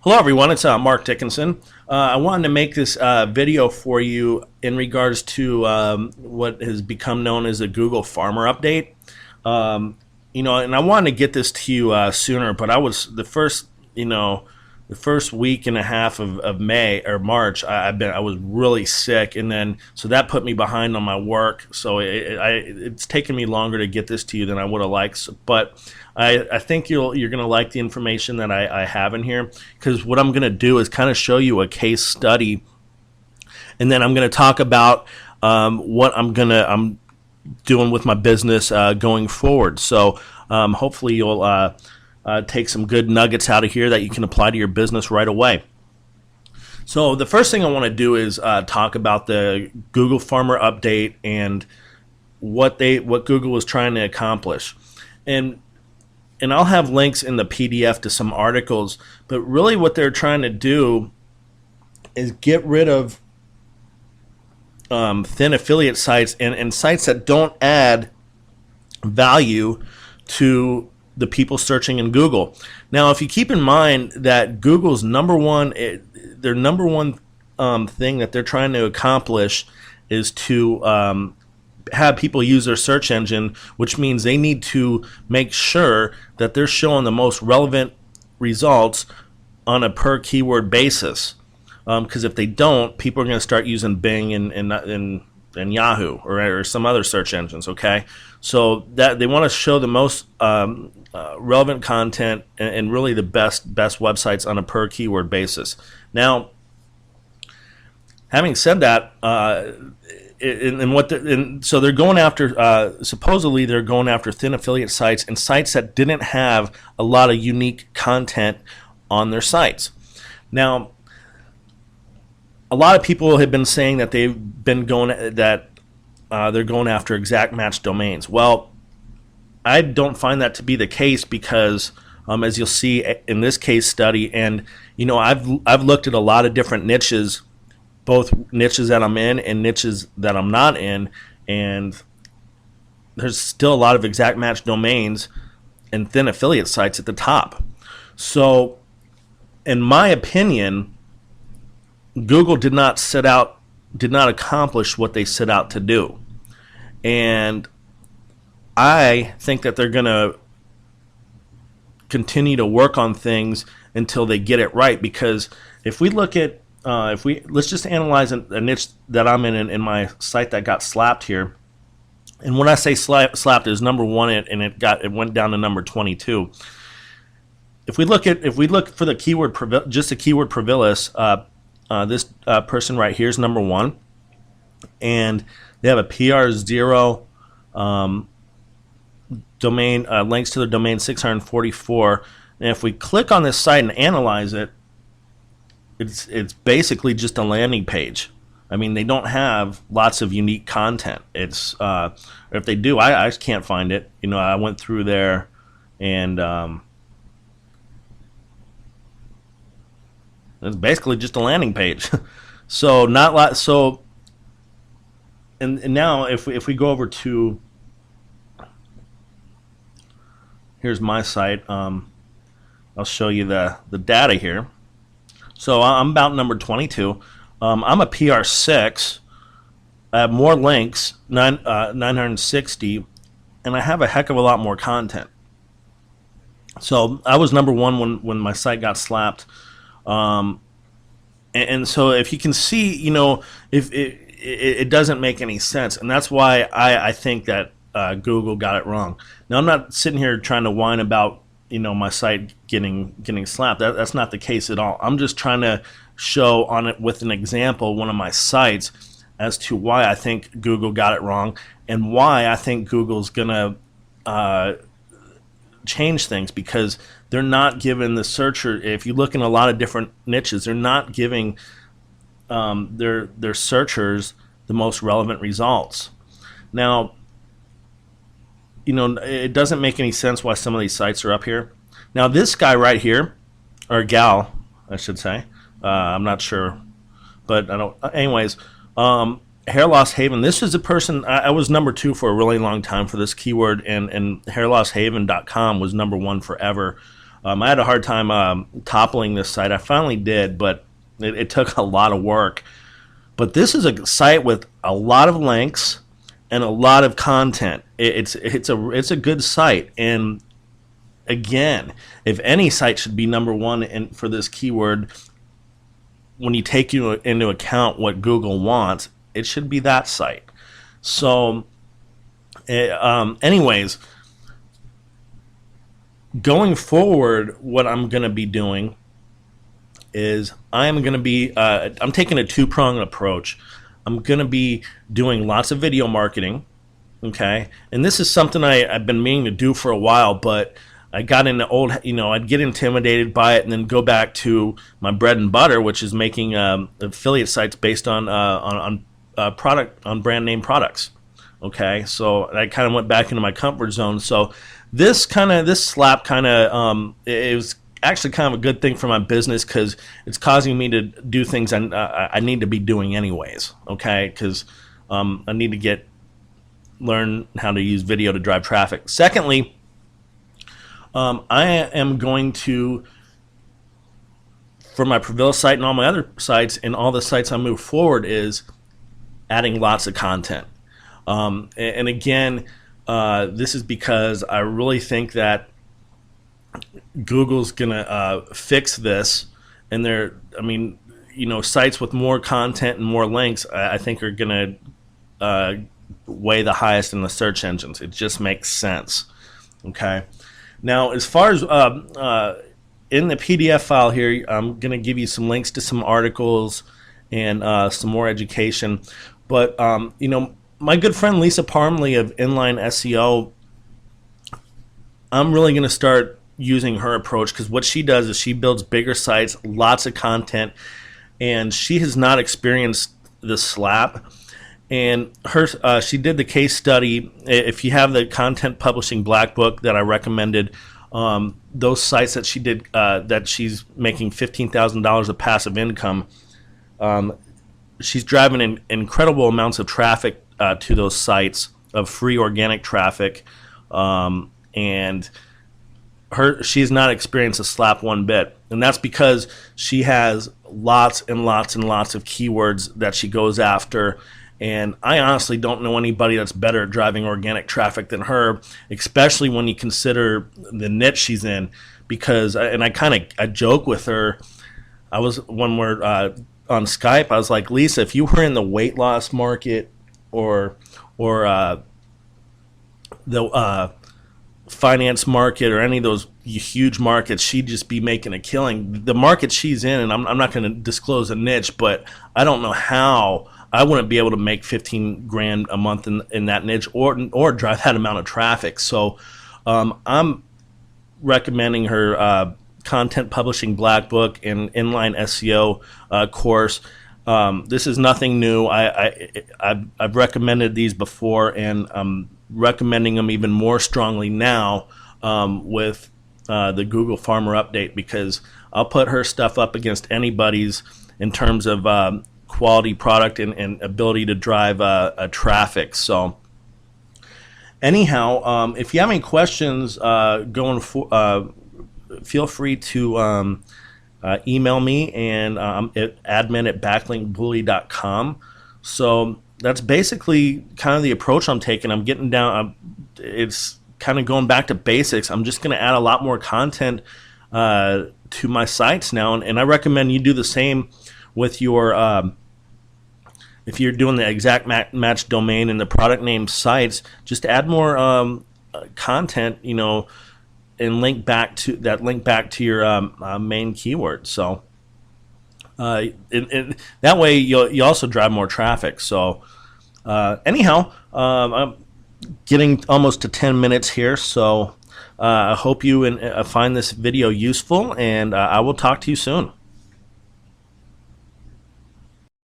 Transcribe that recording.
Hello, everyone. It's Mark Dickinson. I wanted to make this video for you in regards to what has become known as a Google Farmer Update. And I wanted to get this to you sooner, but I was the first week and a half of May or March. I was really sick, and then so that put me behind on my work. So it's taken me longer to get this to you than I would have liked, but I think you're going to like the information that I have in here, because what I'm going to do is kind of show you a case study, and then I'm going to talk about what I'm doing with my business going forward. So hopefully you'll take some good nuggets out of here that you can apply to your business right away. So the first thing I want to do is talk about the Google Farmer Update and what Google is trying to accomplish. And I'll have links in the PDF to some articles, but really what they're trying to do is get rid of thin affiliate sites and sites that don't add value to the people searching in Google. Now, if you keep in mind that Google's their number one thing that they're trying to accomplish is to have people use their search engine, which means they need to make sure that they're showing the most relevant results on a per keyword basis. Because if they don't, people are going to start using Bing and Yahoo or some other search engines. Okay, so that they want to show the most relevant content and really the best websites on a per keyword basis. Now, having said that, so they're going after supposedly they're going after thin affiliate sites and sites that didn't have a lot of unique content on their sites. Now, a lot of people have been saying that they're going after exact match domains. Well, I don't find that to be the case because, as you'll see in this case study, and I've looked at a lot of different niches, both niches that I'm in and niches that I'm not in, and there's still a lot of exact match domains and thin affiliate sites at the top. So, in my opinion, Google did not accomplish what they set out to do. And I think that they're going to continue to work on things until they get it right, because if we look at let's just analyze a niche that I'm in my site that got slapped here. And when I say slapped, is number one, and it went down to number 22. If we look for the keyword, just the keyword Pravilis, this person right here is number one, and they have a PR0 domain, links to their domain 644. And if we click on this site and analyze it, it's basically just a landing page. I mean, they don't have lots of unique content. It's if they do, I just can't find it. I went through there, and it's basically just a landing page. So not lot. So and now if we go over to, here's my site. I'll show you the data here. So I'm about number 22. I'm a PR6. I have more links, 960, and I have a heck of a lot more content. So I was number one when my site got slapped. And so if you can see, if it doesn't make any sense, and that's why I think that Google got it wrong. Now, I'm not sitting here trying to whine about my site getting slapped. That's not the case at all. I'm just trying to show on it with an example one of my sites as to why I think Google got it wrong and why I think Google's gonna change things, because they're not giving the searcher, if you look in a lot of different niches, they're not giving their searchers the most relevant results. Now, it doesn't make any sense why some of these sites are up here. Now, this guy right here, or gal, I should say, I'm not sure, but I don't. Anyways, Hair Loss Haven. This is a person. I was number 2 for a really long time for this keyword, and hairlosshaven.com was number 1 forever. I had a hard time toppling this site. I finally did, but it took a lot of work. But this is a site with a lot of links and a lot of content. It's a good site. And again, if any site should be number one for this keyword, when you take into account what Google wants, it should be that site. So, anyways, going forward, what I'm going to be doing is I'm taking a two-pronged approach. I'm going to be doing lots of video marketing, okay? And this is something I've been meaning to do for a while, but I got into I'd get intimidated by it and then go back to my bread and butter, which is making affiliate sites based on brand name products. Okay, so I kind of went back into my comfort zone. So this slap it was actually kind of a good thing for my business because it's causing me to do things I need to be doing anyways. Okay, because I need to learn how to use video to drive traffic. Secondly, I am going to, for my Prevail site and all my other sites and all the sites I move forward, is adding lots of content. And again, this is because I really think that Google's gonna fix this, and sites with more content and more links, I think are gonna weigh the highest in the search engines. It just makes sense. Okay. Now, as far as in the PDF file here, I'm gonna give you some links to some articles and some more education. But my good friend Lisa Parmley of Inline SEO, I'm really going to start using her approach because what she does is she builds bigger sites, lots of content, and she has not experienced the slap. And she did the case study. If you have the Content Publishing Black Book that I recommended, those sites that she did, that she's making $15,000 of passive income, she's driving in incredible amounts of traffic to those sites, of free organic traffic, and she's not experienced a slap one bit. And that's because she has lots and lots and lots of keywords that she goes after. And I honestly don't know anybody that's better at driving organic traffic than her, especially when you consider the niche she's in. Because, and I joke with her, when we're on Skype, I was like, Lisa, if you were in the weight loss market or the finance market or any of those huge markets, she'd just be making a killing. The market she's in, and I'm not going to disclose a niche, but I don't know how I wouldn't be able to make $15,000 a month in that niche or drive that amount of traffic. So I'm recommending her Content Publishing Black Book and Inline SEO course. This is nothing new. I've recommended these before, and I'm recommending them even more strongly now with the Google Farmer Update, because I'll put her stuff up against anybody's in terms of quality product and ability to drive traffic. So anyhow, if you have any questions feel free to email me, and at admin@backlinkbully.com. So that's basically kind of the approach I'm taking. I'm getting down. It's kind of going back to basics. I'm just going to add a lot more content to my sites now, and I recommend you do the same with your. If you're doing the exact match domain and the product name sites, just add more content, and link back to your main keyword. So that way you also drive more traffic. So anyhow, I'm getting almost to 10 minutes here. So I hope you find this video useful, and I will talk to you soon.